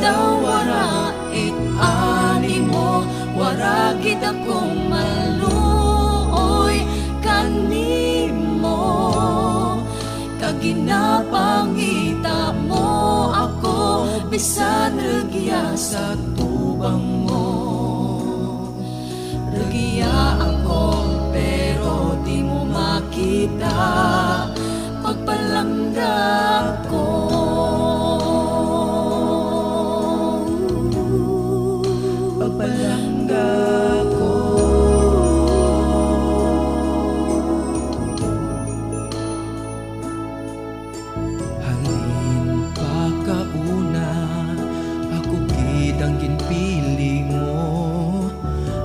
daw wara it ani mo, wara gid akong maluoy kanimo. Kaginapangita mo ako, bisan regya sa tubang mo. Regya ako pero di mo makita, pagpalangga ko. Pagpalangga ko. Halin pa kauna, ako gid ang ginpili mo.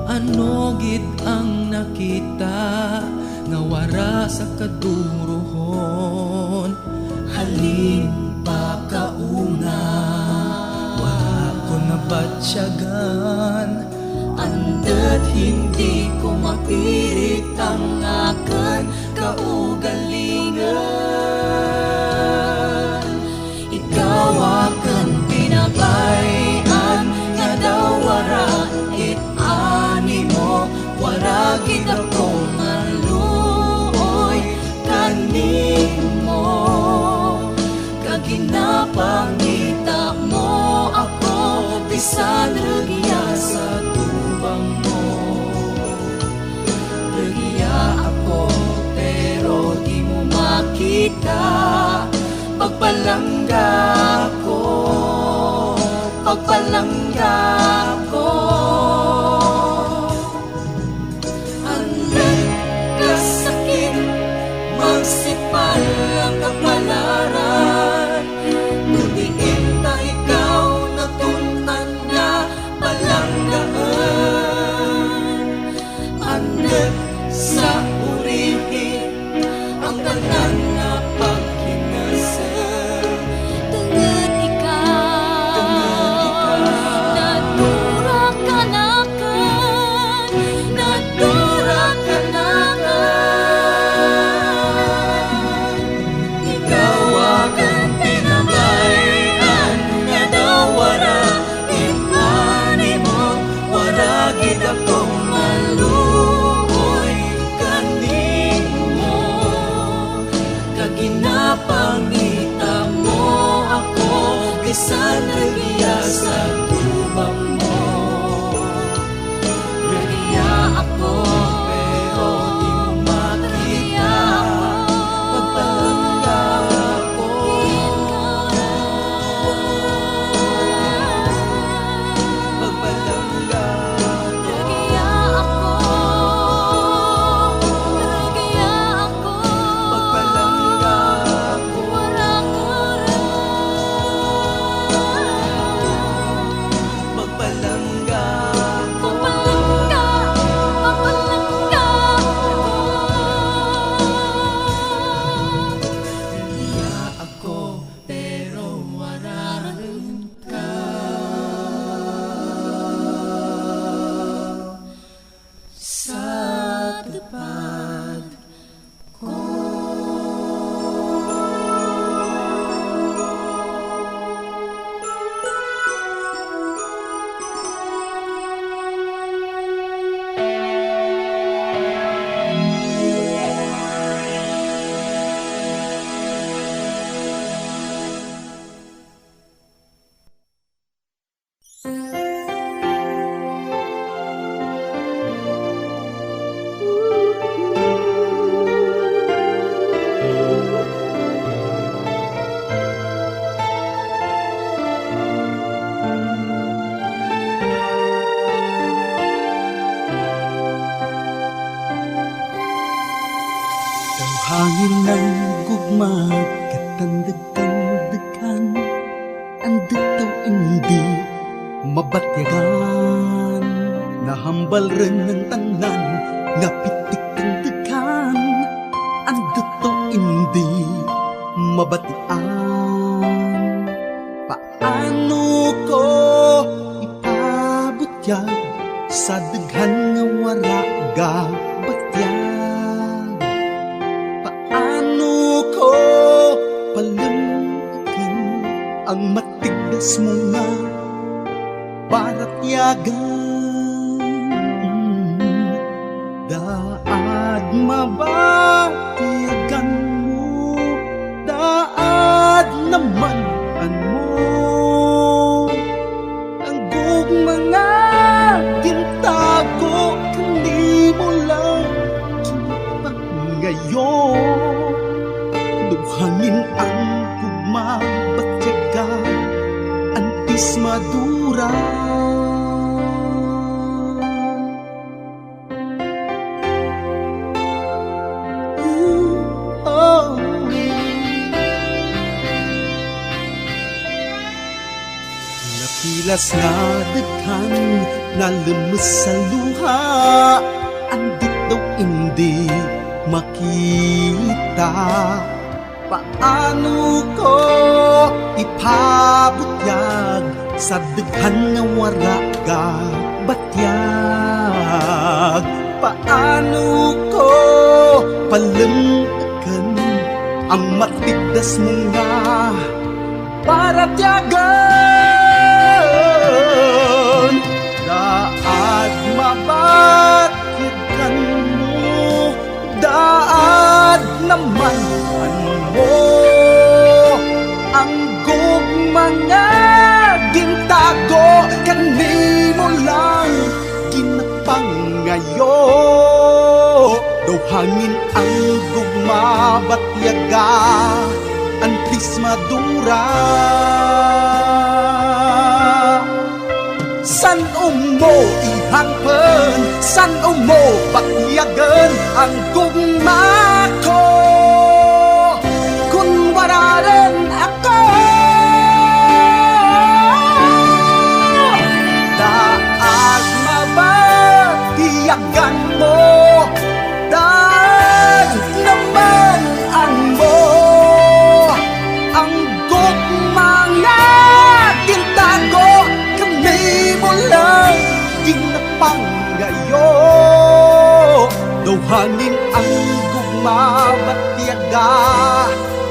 Ano gid ang nakita nga wara sa kadurohon? Halin pa kauna, Wala ko nabatsyagan, andat hindi ko mapirit ang akan kaugalingan. Ikaw akan pinabayan, nga daw wara it ani mo, wara gid akong maluoy kanimo. Kaginapangita mo ako, bisan regya sa tubang mo. Regya ako pero di mo makita, pagpalangga ko, pagpalangga ko. Andat kasakit, magsipal ang kapalaran. Tudiin na ikaw natuntan na palanggaan. Andat sa urihin ang tanan na paghinasal. Tungod ikaw, natura ka na kan, natura ka na kan. Ikaw akan pinabayan, nga daw wara it ani mo, wara gid akong maluoy kanimo. Kaginapangita mo ako, bisan regya sa tubang mo. Regya ako pero di mo makita, pagpalangga ko. Pagpalangga ko. Regya ako, regya ako, pagpalangga ko. Wala ko rin, pagpalangga ko. Pagpalangga, pagpalangga ko. Regya ako pero wala rin ka. Sa tupad ko. Ang hangin ng gugma, katandag-tandagan, andot daw hindi mabatyagan. Nahambal rin ng tanan, nga pitik ang dagan, andot daw hindi mabatian. Paano ko ipabot yan sa daghan nga wala gabatyan? Paano ko palimugin ang matigas mo nga Baratyagan, daad mabatiyagan mo, daad naman mo. Ang mga gintago, kani mo lang kinapag ngayon. Duhangin ang gugma, batyaga, antis madura. Napilas nga daghan, nalemes sa luha, andit daw hindi makita. Paano ko ipabutyag sa daghan nga wara ka batyag? Paano ko palamtakan ang matibdas mo nga baratyagan? Daad mabatyagan mo, daad naman mo. Ang mga gintago, kanimo lang ginapang ngayo. Daw hangin ang gugma, batyaga, antis madura. San umo ihangpen, san umo batyagan ang gugma ko. Kung wala rin ako, daag mabatiyagan mo, daag naman ang mo. Ang mga gintago, kami mo lang ginapang ngayo. Daw hangin ang gugma, batyaga,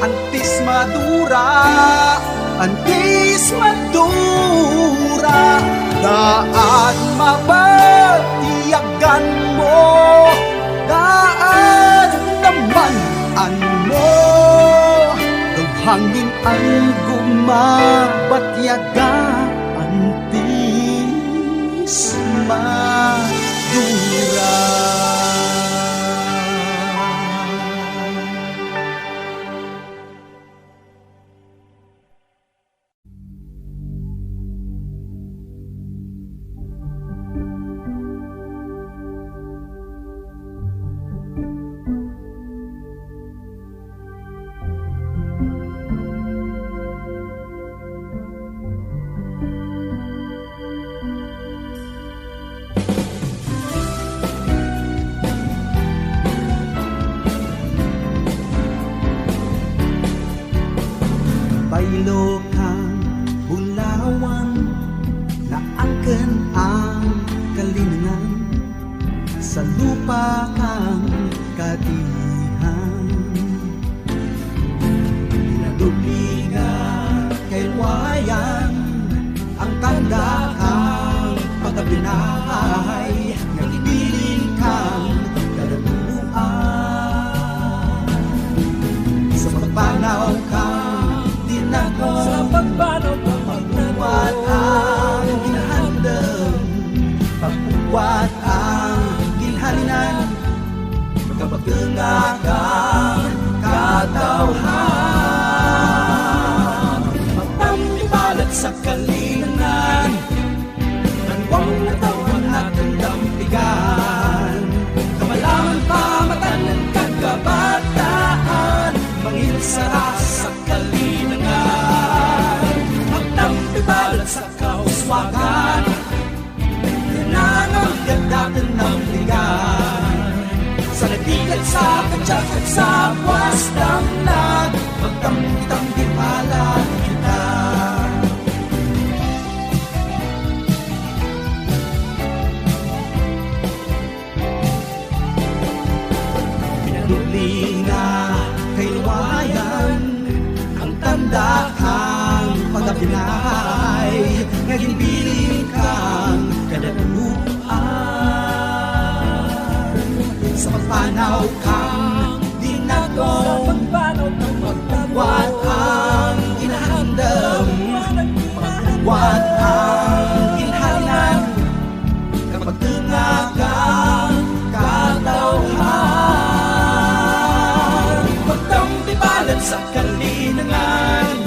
antis madura, antis madura. Daan mabatiyagan mo, daan naman mo. Daw hangin ang gumabatyaga, antis madura. Bailokang bulawan, naangken ang kalinangan, sa lupa kang katihan. Pinadublinga kay wayan, ang tanda kang pagkabinahay, nagbiling kang kalatuan. Sa pagpanaw kang sa pagpanaw ka magbuwat ang ginahandang, pagbuwat ang ginhalinan, magkapagtanga kang katawhan. Magpampibalat sa kalinangan, tanwang natawan at dampigan, kamalaman pamatan ng kagabataan, manginsara sa kalinangan. Magtampibalat sa kauswagan, nananagad natin ng ligan, sa nabigat sa katsakat sa buwas ng lag, magtampi-tampi pala kita. Huwag ang hinhanan kapag tungagang katauhan. Magtampibalan sa kalinangan,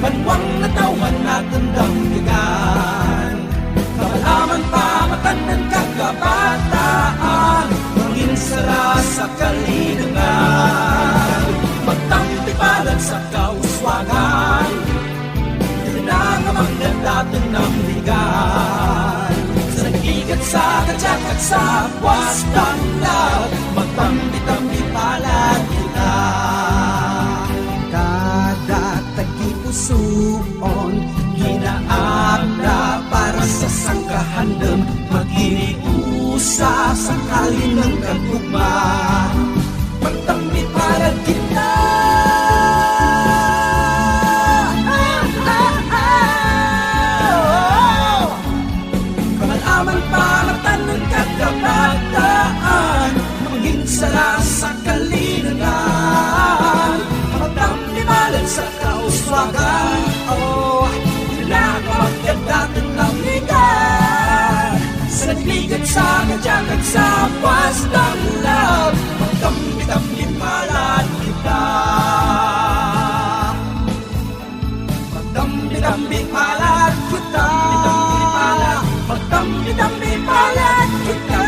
banwang natawan natin damdagan. Kamalaman pamatan ng kakabataan, manginsara sa kalinangan. Magtampibalan sa kauswagan, nangamang natin ng ligan. Sa nagigat sa katsak at sa wastang love, magtambi-tambi palad kita. Kada tagi-pusuon, hinaabda para sa sangkahandam, mag-iniusa sa kalinang kagugma. Magtambi palad kita. Kabataan, manginsala sa kalinangan, magtampibalan sa kauswagan. Oh, nakapagkadating ng ligan. Sa nagligat sa kadyagat sa wastang love, magtampi-tampibalan kita. Magtampi-tampibalan kita. Magtampi-tampibalan kita.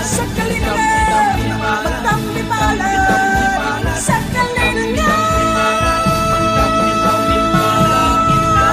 Sa kalinangan, magtampibalan sa kalinangan. Magtampi-tampibalan kita.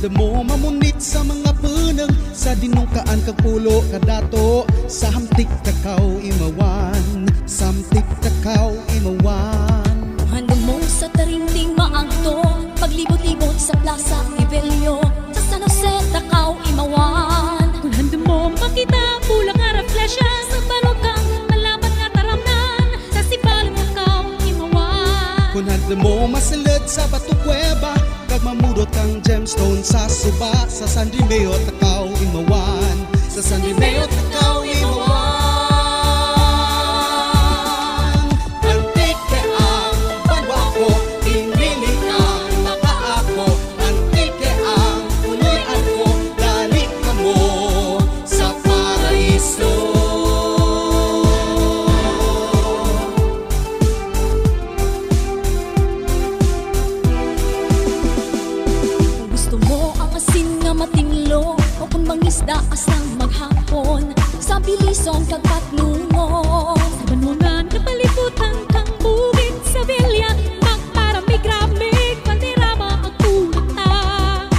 Mo mamunit sa mga punang sa dinungkaan kag pulo kadato sa hamtik takaw imawan, samtik takaw imawan. Hando mo sa tarinding maangto, paglibot-libot sa Plaza Nivelio, sa San Jose takaw imawan. Kung hando mo makita pulang nga reflesya sa balokang malaman nga taramnan, sa sipalang takaw imawan. Kung hando mo masilid sa Batu Cueva, kag mamudot kang gemstone sa suba, sa San Romeo takaw imawan, sa San Romeo takaw imawan. Antike ang banwa ko, inili ang makaako. Antike ang ulian ko, dali ka mo sa paraiso. Matinglo o kung mangisda asang maghapon, sa bilison kag patnungon, sa banwangan na palibutan kang bukid sa bilya, magparamig-ramig pandirama ang kulita.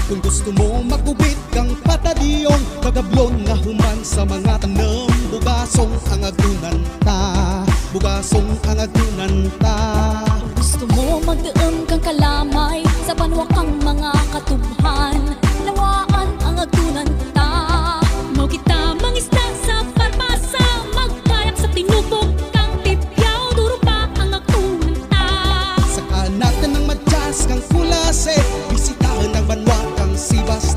Kung gusto mo magubit kang patadiyong, magablon nga human sa mga tanong, bugasong ang agunan ta, bugasong ang agunan ta. Kung gusto mo magdaon kang kalamay sa banwakang mga katubhan, lawaan ang agunan ta. Mau kita mangisda sa parmasa, magkayak sa tinubog kang tipyaw, duro pa ang agunan ta. Saka natin ng madyas kang kulase, bisitahan ng banwa kang sibas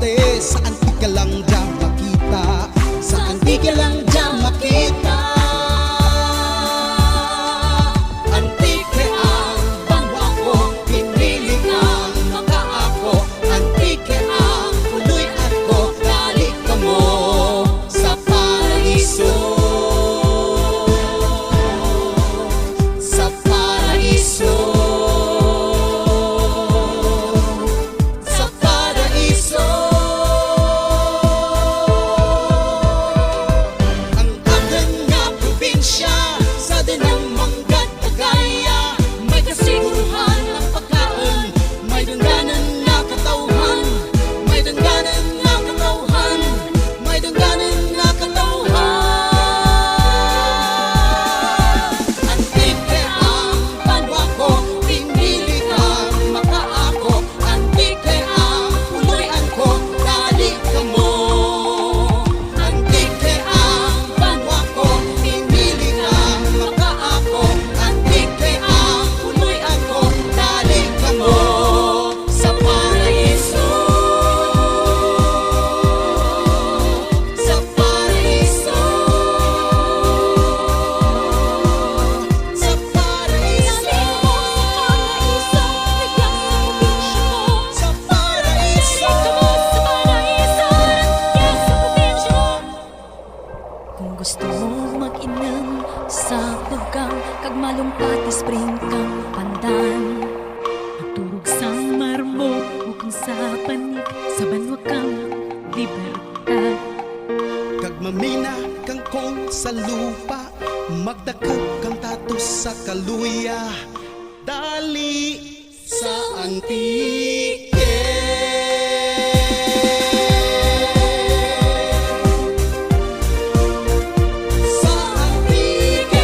panit sa banwa kang libertad. Kag mamina kang kong sa lupa, magdakop kang tatos sa kaluya, dali sa antike. Sa antike.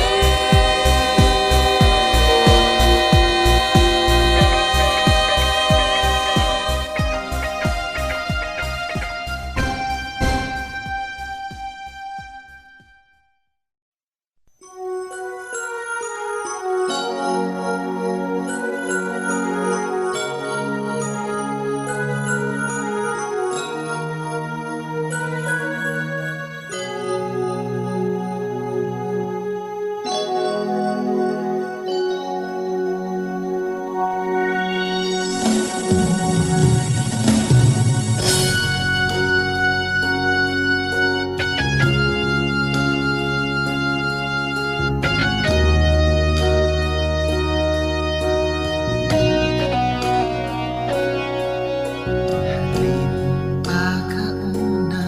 Pagkauna,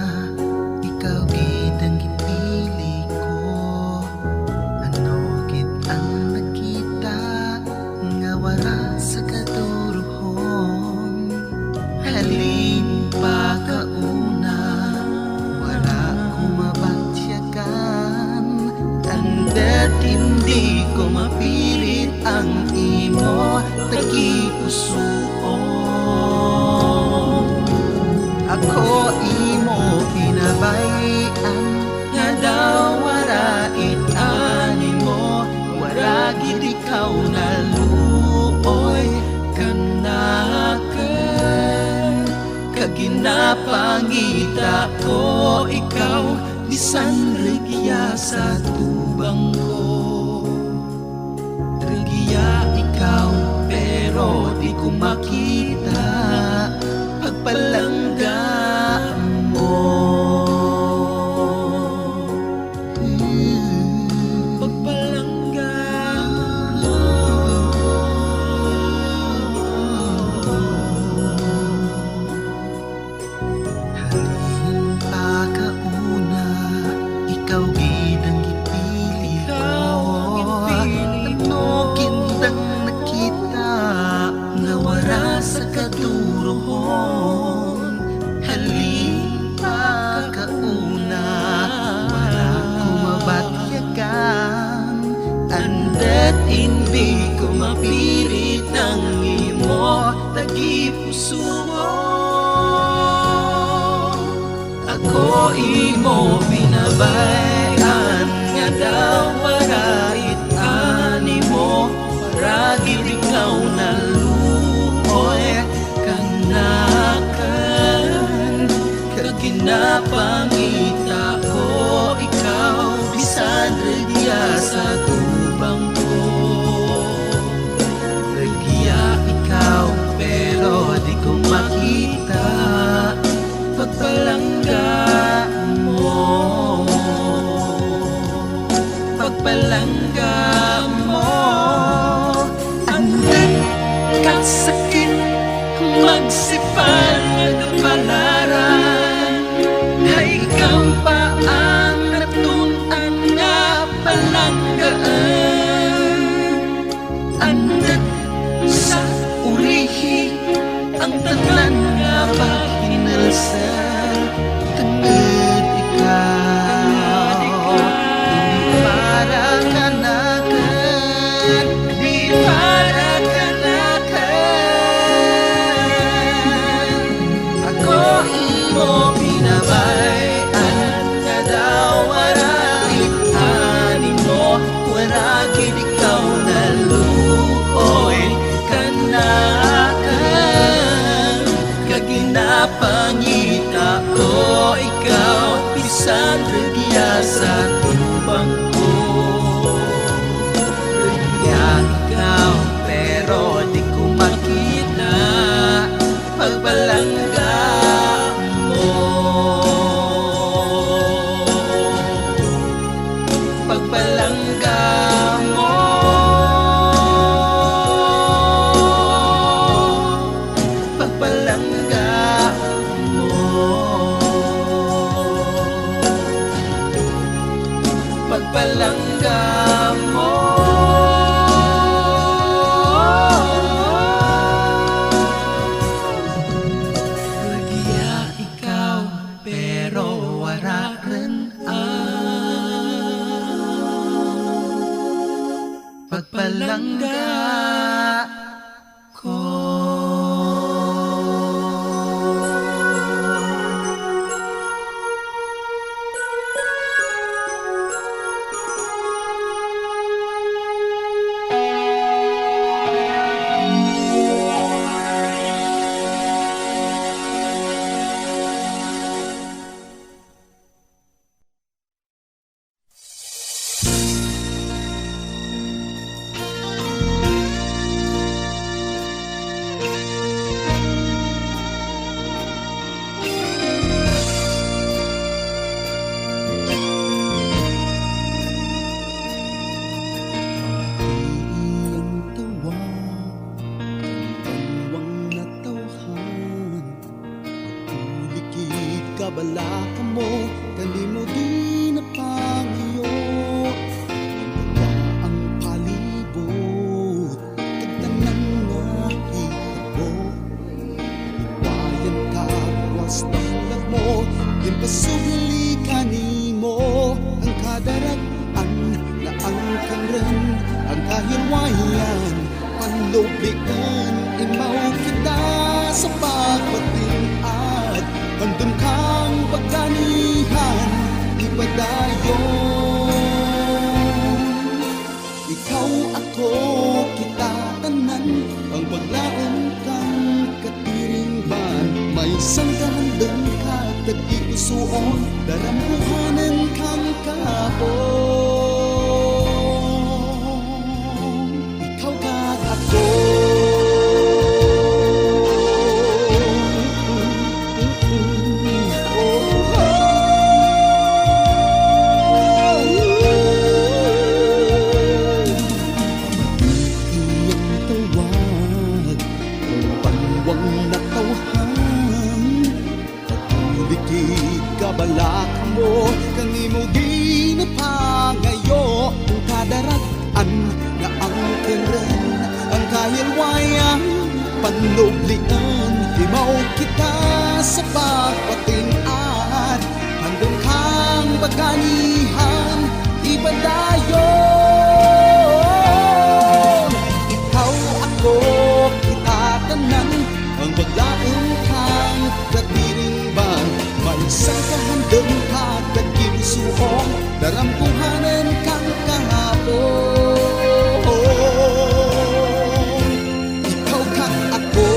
ikaw gid ang gipili ko. Ano gid ang nakita nga wala sa katuruhon. Halin pagkauna, wala ko mabatyagan. Andat hindi ko mapilit ang imo tagipusoon. Ako imo kinabayan nga daw warait animo, wala gid ikaw naluoy kanaken. Kaginapangita ko ikaw, bisan regya sa tubang ko. Regya ikaw pero di ko makita pagpalangga mo. Pagpalangga mo. Halin pagkauna, ikaw gid ang gipili ko. Ano gindang nakita nga wala sa katurohon. Halin pagkauna, wala ko mabatyagan. Andat hindi ko mapilit ang imo tagipusoon. Ako imo binabayan nga daw warait animo, para gid ikaw naluoy kanaken. Kaginapangita ko ikaw, bisan regya sa tubang ko. Regya ikaw pero di ko makita pagpalangga mo. Pagpalangga mo. Andan ka sakit magsipal nagpalaran, na ikaw pa ang natunan nga palanggaan. Andan sa urihi ang tanan nga paghinalsan. Tungod ikaw, hindi para kanakan, di para kanakan. Ako imo binabayan nga daw warait animo, wala gid ikaw naluoy kanakan. Kaginapangita ko ikaw, bisan regya sa tubang ko. Regya ikaw pero di ko makita pagpalangga mo. Pagpalangga mo. Pagpalangga pagpalangga mo. Nagya ikaw pero wala rin ang pagpalangga ko. Kabalaka mo, kanimo di na pangayo. Ang palibot, kagtanan nga hitabo. Iwayan ka, was tanglag mo, impasubli kanimo. Ang kadaratan na ang kanran, ang kahirwayan, panloblikan, imaw kita sa pagpatingad. Andun kang pagkanihan, ipadayon. Ikaw, ako, kita, tanan, ang paglaon kang katiringban. May sanggahandang ka, tag-ikusuon, darambuhanan kang kahapon. Ikaw kag ako, kabalaka mo, kanimo di na pangayo. Ang kadaratan na ang kanran, ang kahilwayan, panloblian, imaw kita sa pagpatingad. Handong kang pagkanihan, ipadayon. Ikaw, ako, kita, tanan, ang paglaon kang katiringban. Isang kahandang ka, tag-isuong, darampuhanan kang kahapon. Ikaw kang ako,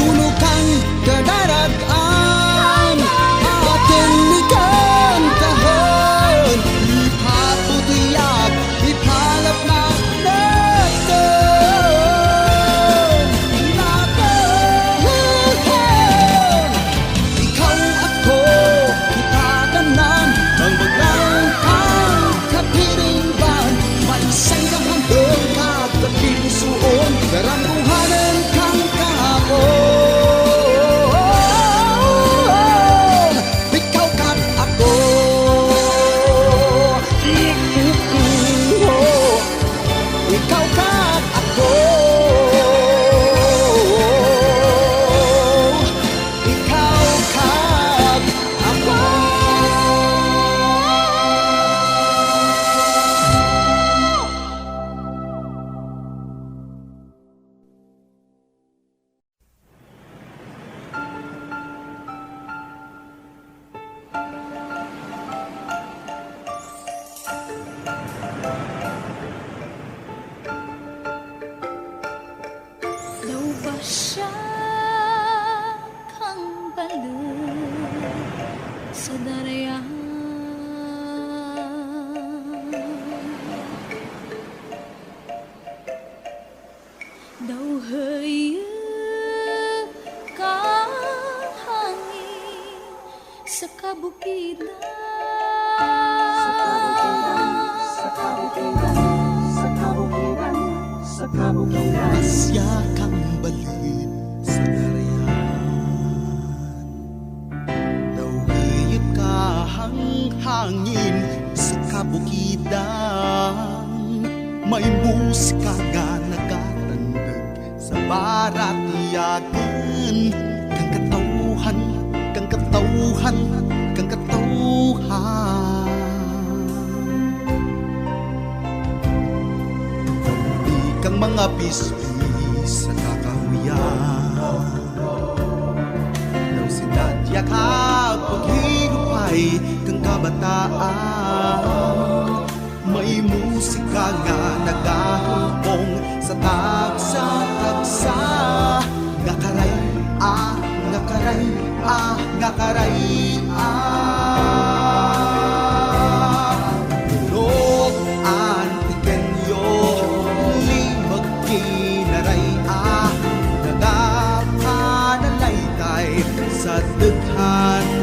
tulog kang kadarataan, patinigan kahon, ipaputiyag, ipalap na natin. Darambuhanan kang kahapon. Ikaw kang ako, ikaw kang ako, ikaw kang ako. Daw ba siya kang balon sa darayan? Daw haya kang hangin sa kabukidan. Asya kang balid sa darayan. Daw hiyip ka hangha hangin sa kabukidan. May musika nga nagatandag sa barat iyagan. Kang katauhan, kang katauhan, kang katauhan. Di kang mga bisbis sa kakahuyan. Nang sinadya ka paghirupay kang kabataan. May musika nga nagahubong sa tagsa-tagsa. Ngakaray, ngakaray, ngakaray, Turog an ikenyo, limag kinaray, nagapanalay tay sa daghan.